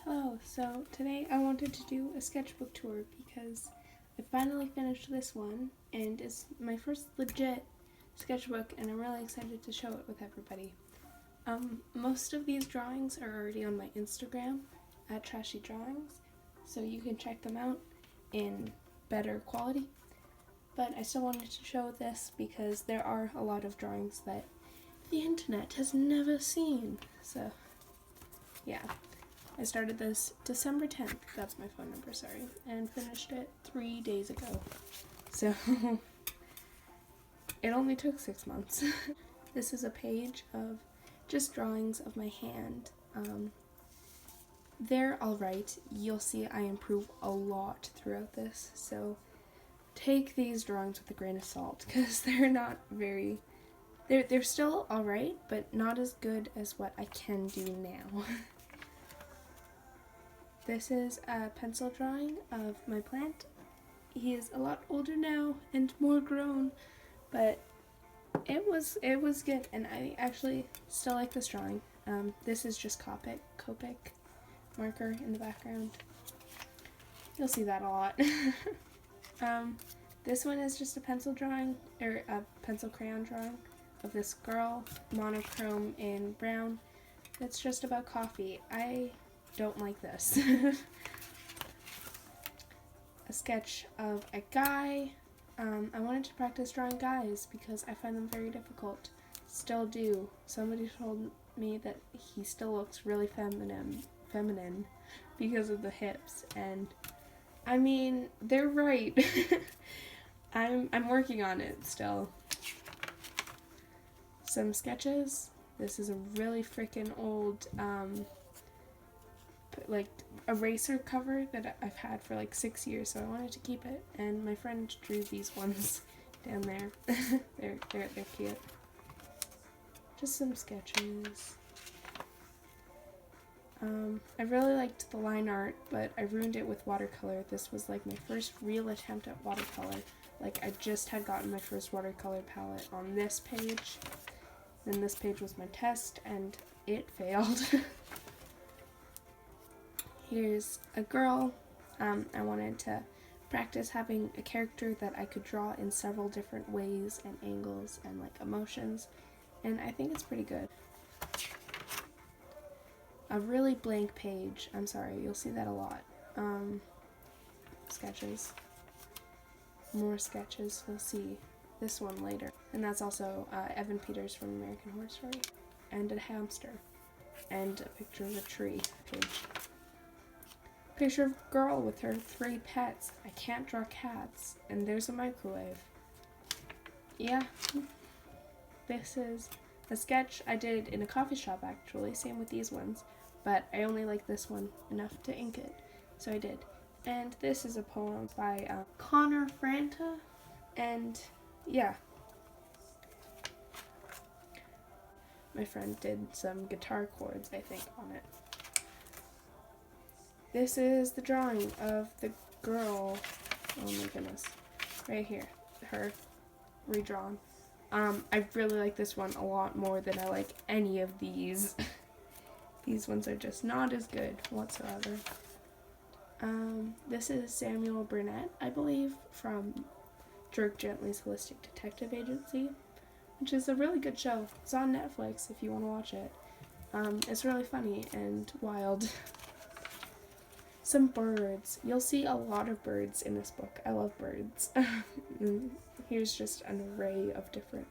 Hello, so today I wanted to do a sketchbook tour because I finally finished this one and it's my first legit sketchbook and I'm really excited to show it with everybody. Most of these drawings are already on my Instagram at Trashy Drawings, so you can check them out in better quality. But I still wanted to show this because there are a lot of drawings that the internet has never seen. So, yeah. I started this December 10th, that's my phone number, sorry, and finished it 3 days ago. So, it only took 6 months. This is a page of just drawings of my hand. They're alright. You'll see I improve a lot throughout this, so take these drawings with a grain of salt, because they're not very... They're still alright, but not as good as what I can do now. This is a pencil drawing of my plant. He is a lot older now and more grown, but it was good, and I actually still like this drawing. This is just Copic marker in the background. You'll see that a lot. This one is just a pencil drawing, or a pencil crayon drawing of this girl, monochrome in brown. It's just about coffee. I don't like this. A sketch of a guy. I wanted to practice drawing guys because I find them very difficult. Still do. Somebody told me that he still looks really feminine because of the hips, and I mean, they're right. I'm working on it still. Some sketches. This is a really freaking old like eraser cover that I've had for like 6 years, so I wanted to keep it, and my friend drew these ones down there. they're cute. Just some sketches. I really liked the line art, but I ruined it with watercolor. This was like my first real attempt at watercolor. Like, I just had gotten my first watercolor palette on this page. Then this page was my test, and it failed. Here's a girl. I wanted to practice having a character that I could draw in several different ways and angles and like emotions, and I think it's pretty good. A really blank page. I'm sorry, you'll see that a lot. Sketches. More sketches, you'll see this one later. And that's also Evan Peters from American Horror Story. And a hamster. And a picture of a tree page. Picture of a girl with her 3 pets. I can't draw cats. And there's a microwave. Yeah. This is a sketch I did in a coffee shop, actually. Same with these ones. But I only like this one enough to ink it. So I did. And this is a poem by Connor Franta. And yeah. My friend did some guitar chords, I think, on it. This is the drawing of the girl. Oh my goodness. Right here. Her. Redrawn. I really like this one a lot more than I like any of these. These ones are just not as good whatsoever. This is Samuel Burnett, I believe, from Dirk Gently's Holistic Detective Agency, which is a really good show. It's on Netflix if you want to watch it. It's really funny and wild. Some birds. You'll see a lot of birds in this book. I love birds. Here's just an array of different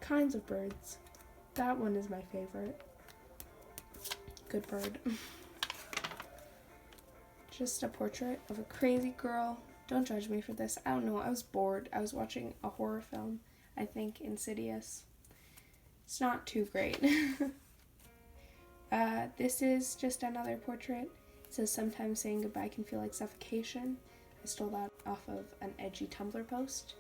kinds of birds. That one is my favorite. Good bird. Just a portrait of a crazy girl. Don't judge me for this. I don't know. I was bored. I was watching a horror film. I think Insidious. It's not too great. This is just another portrait. It says, sometimes saying goodbye can feel like suffocation. I stole that off of an edgy Tumblr post.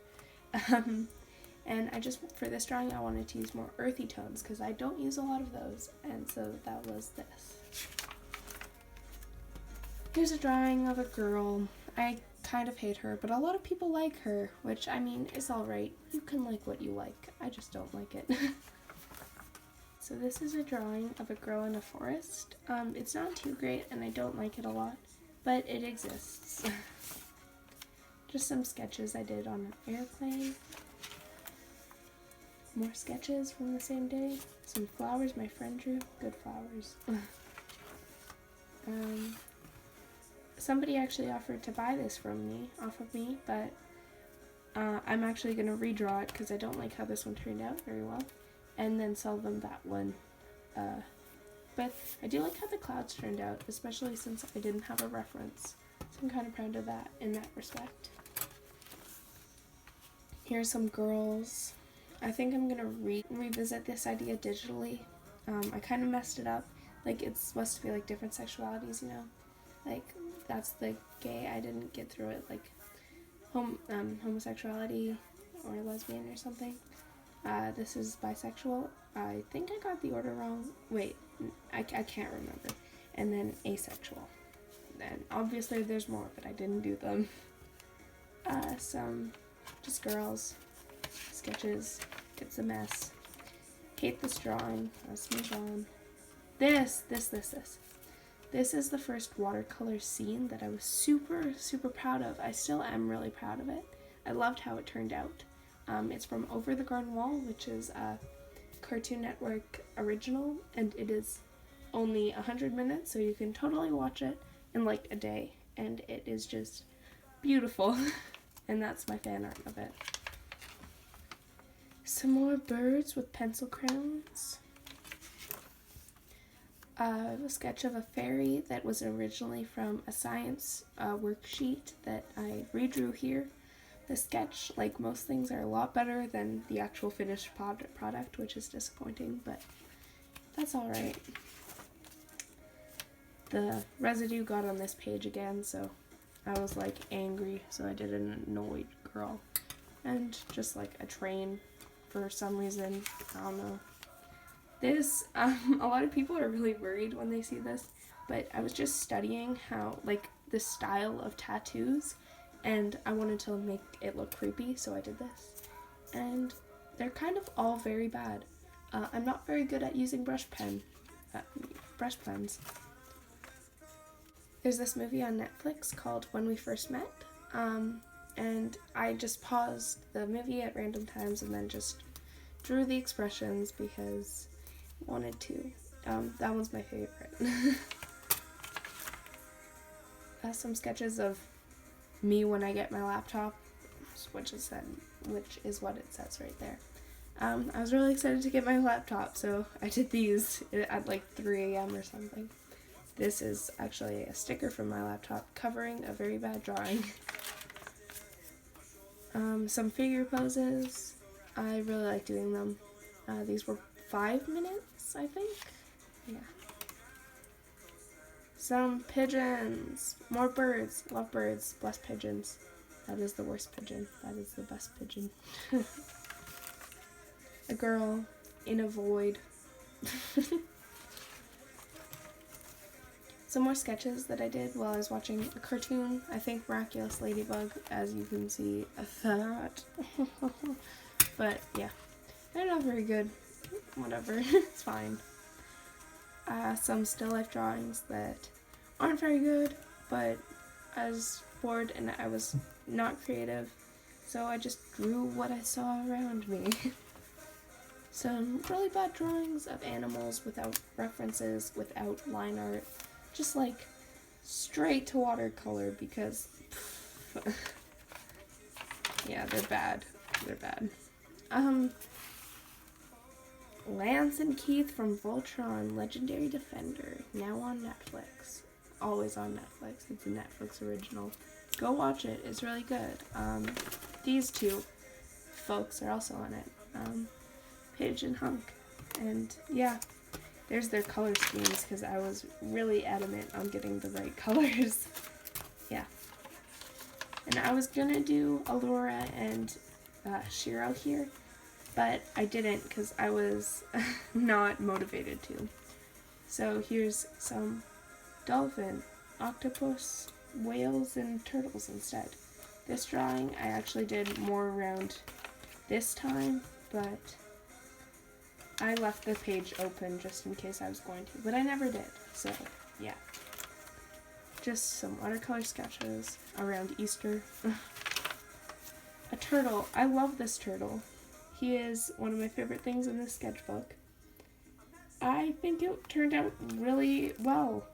And I just, for this drawing, I wanted to use more earthy tones because I don't use a lot of those. And so that was this. Here's a drawing of a girl. I kind of hate her, but a lot of people like her, which, I mean, is alright. You can like what you like. I just don't like it. So this is a drawing of a girl in a forest. It's not too great and I don't like it a lot, but it exists. Just some sketches I did on an airplane. More sketches from the same day. Some flowers my friend drew. Good flowers. Somebody actually offered to buy this off of me, but I'm actually going to redraw it because I don't like how this one turned out very well, and then sell them that one. But I do like how the clouds turned out, especially since I didn't have a reference. So I'm kind of proud of that in that respect. Here's some girls. I think I'm going to revisit this idea digitally. I kind of messed it up. Like, it's supposed to be like different sexualities, you know? Like, that's the gay. I didn't get through it. Like, homosexuality or lesbian or something. This is bisexual. I think I got the order wrong. Wait, I can't remember. And then asexual. And obviously there's more, but I didn't do them. Some just girls. Sketches. It's a mess. Hate this drawing. Let's move on. This is the first watercolor scene that I was super, super proud of. I still am really proud of it. I loved how it turned out. It's from Over the Garden Wall, which is a Cartoon Network original, and it is only 100 minutes, so you can totally watch it in like a day, and it is just beautiful. And that's my fan art of it. Some more birds with pencil crowns. A sketch of a fairy that was originally from a science worksheet that I redrew here. The sketch, like most things, are a lot better than the actual finished product, which is disappointing, but that's alright. The residue got on this page again, so I was like angry, so I did an annoyed girl. And just like a train for some reason, I don't know. This, a lot of people are really worried when they see this, but I was just studying how, like, the style of tattoos, and I wanted to make it look creepy, so I did this. And they're kind of all very bad. I'm not very good at using brush pens. There's this movie on Netflix called When We First Met, and I just paused the movie at random times and then just drew the expressions because wanted to. That one's my favorite. Some sketches of me when I get my laptop, which is what it says right there. I was really excited to get my laptop, so I did these at like 3 a.m. or something. This is actually a sticker from my laptop covering a very bad drawing. Some figure poses. I really like doing them. These were 5 minutes, I think. Yeah. Some pigeons. More birds. Love birds. Bless pigeons. That is the worst pigeon. That is the best pigeon. A girl in a void. Some more sketches that I did while I was watching a cartoon. I think Miraculous Ladybug, as you can see, that. But yeah, they're not very good. Whatever, it's fine. Some still life drawings that aren't very good, but I was bored and I was not creative, so I just drew what I saw around me. Some really bad drawings of animals without references, without line art, just like straight to watercolor because yeah, they're bad. They're bad. Lance and Keith from Voltron, Legendary Defender, now on Netflix. Always on Netflix. It's a Netflix original. Go watch it. It's really good. These two folks are also on it. Paige and Hunk. And yeah, there's their color schemes because I was really adamant on getting the right colors. Yeah. And I was gonna do Allura and Shiro here, but I didn't because I was not motivated to. So here's some dolphin, octopus, whales, and turtles instead. This drawing I actually did more around this time, but I left the page open just in case I was going to, but I never did, so yeah. Just some watercolor sketches around Easter. A turtle. I love this turtle. He is one of my favorite things in this sketchbook. I think it turned out really well.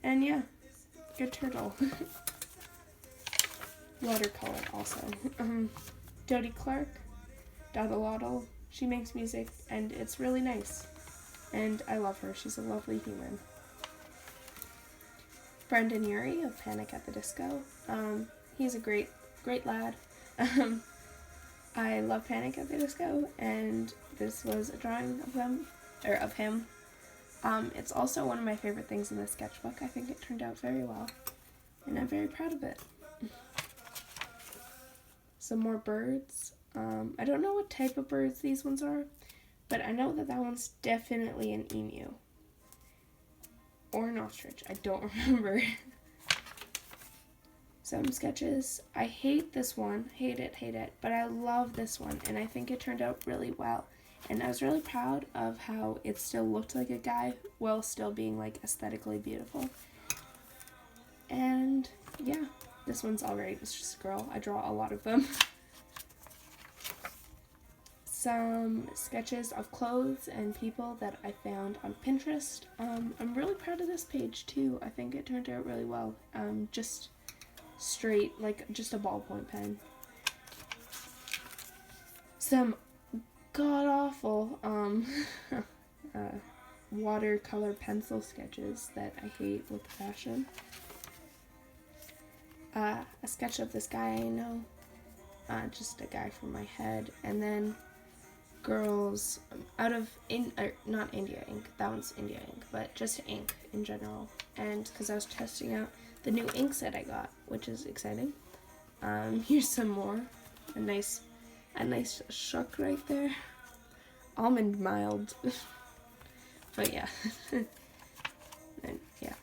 And yeah, good turtle. Watercolor also. Jodie Clark, Dodalotl. She makes music and it's really nice. And I love her. She's a lovely human. Brendan Urie of Panic at the Disco. He's a great lad. I love Panic at the Disco, and this was a drawing of them, or of him. It's also one of my favorite things in this sketchbook. I think it turned out very well, and I'm very proud of it. Some more birds. I don't know what type of birds these ones are, but I know that one's definitely an emu. Or an ostrich. I don't remember. Some sketches. I hate this one. Hate it. But I love this one, and I think it turned out really well. And I was really proud of how it still looked like a guy while still being like aesthetically beautiful. And yeah, this one's alright. It's just a girl. I draw a lot of them. Some sketches of clothes and people that I found on Pinterest. I'm really proud of this page too. I think it turned out really well. Just straight, like just a ballpoint pen. Some god-awful watercolor pencil sketches that I hate with passion. A sketch of this guy I know. Just a guy from my head. And then girls out of not India ink, that one's India ink, but just ink in general. And because I was testing out the new ink set I got, which is exciting. Here's some more. A nice shuck right there. Almond mild. But yeah. And yeah.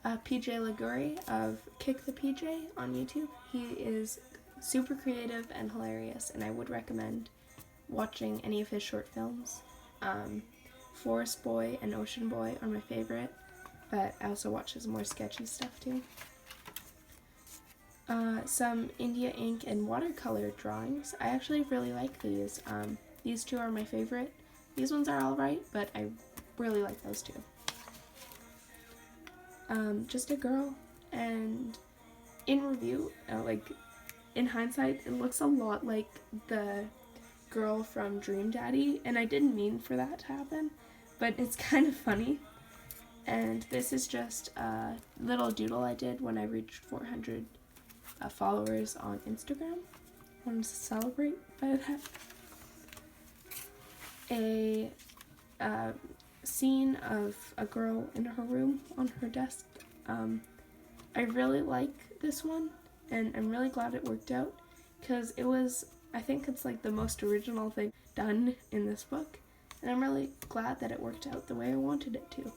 PJ Liguri of Kick the PJ on YouTube. He is super creative and hilarious, and I would recommend watching any of his short films. Forest Boy and Ocean Boy are my favorite, but I also watch his more sketchy stuff too. Some India ink and watercolor drawings. I actually really like these. These two are my favorite. These ones are alright, but I really like those two. Just a girl, and in review, like in hindsight, it looks a lot like the girl from Dream Daddy, and I didn't mean for that to happen, but it's kind of funny. And this is just a little doodle I did when I reached 400 followers on Instagram. I wanted to celebrate by that. A scene of a girl in her room on her desk. I really like this one, and I'm really glad it worked out, because it was, I think it's like the most original thing done in this book, and I'm really glad that it worked out the way I wanted it to.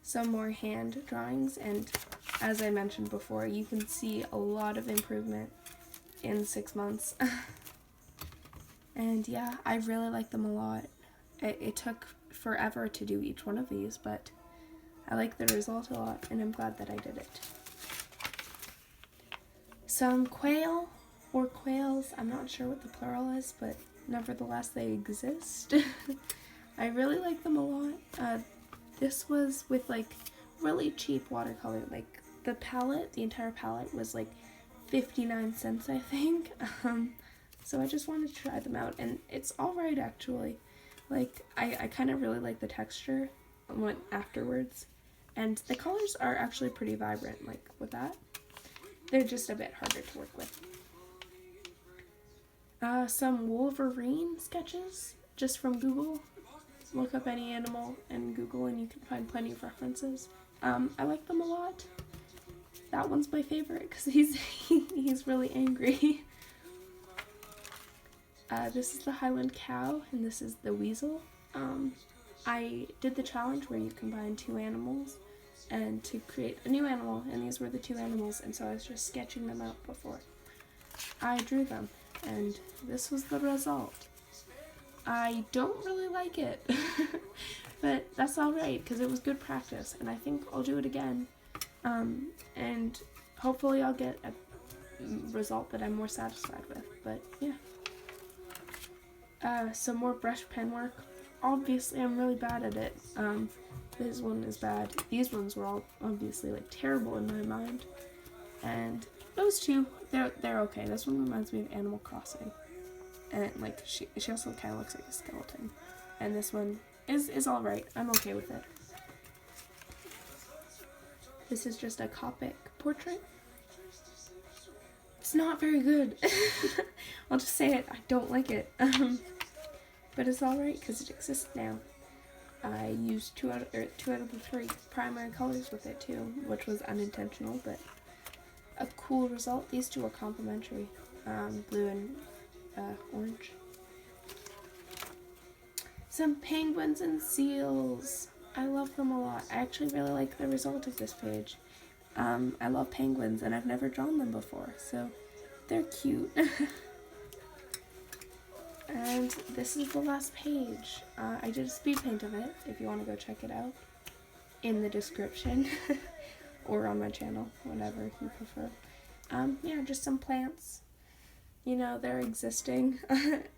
Some more hand drawings, and as I mentioned before, you can see a lot of improvement in 6 months. And yeah, I really like them a lot. It took forever to do each one of these, but I like the result a lot, and I'm glad that I did it. Some quail, or quails, I'm not sure what the plural is, but nevertheless they exist. I really like them a lot. This was with like really cheap watercolor. Like the palette, the entire palette was like 59 cents, I think. So I just wanted to try them out, and it's alright actually. Like, I kind of really like the texture went afterwards, and the colors are actually pretty vibrant, like with that. They're just a bit harder to work with. Some Wolverine sketches, just from Google. Look up any animal in Google and you can find plenty of references. I like them a lot. That one's my favorite because he's really angry. This is the Highland cow, and this is the weasel. I did the challenge where you combine 2 animals and to create a new animal, and these were the 2 animals, and so I was just sketching them out before. I drew them, and this was the result. I don't really like it, but that's alright because it was good practice, and I think I'll do it again, and hopefully I'll get a result that I'm more satisfied with, but yeah. Some more brush pen work. Obviously I'm really bad at it. This one is bad. These ones were all obviously like terrible in my mind, and those two, they're okay. This one reminds me of Animal Crossing, and like she also kind of looks like a skeleton, and this one is all right. I'm okay with it. This is just a Copic portrait. It's not very good. I'll just say it. I don't like it. But it's all right because it exists now. I used two out of the 3 primary colors with it too, which was unintentional, but a cool result. These two are complementary, blue and orange. Some penguins and seals. I love them a lot. I actually really like the result of this page. I love penguins and I've never drawn them before, so they're cute. And this is the last page. I did a speed paint of it, if you want to go check it out, in the description, or on my channel, whatever you prefer. Yeah, just some plants. You know, they're existing.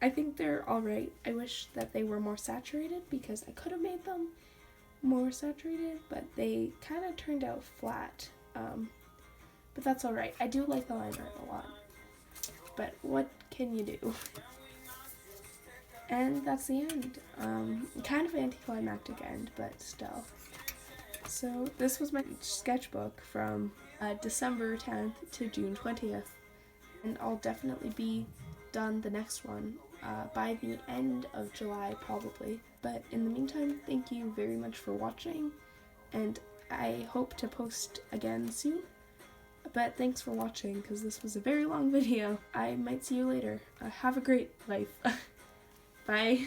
I think they're alright. I wish that they were more saturated, because I could have made them more saturated, but they kind of turned out flat. But that's alright. I do like the line art a lot. But what can you do? And that's the end. Kind of anticlimactic end, but still. So this was my sketchbook from December 10th to June 20th. And I'll definitely be done the next one by the end of July probably. But in the meantime, thank you very much for watching, and I hope to post again soon. But thanks for watching, because this was a very long video. I might see you later. Have a great life. Bye.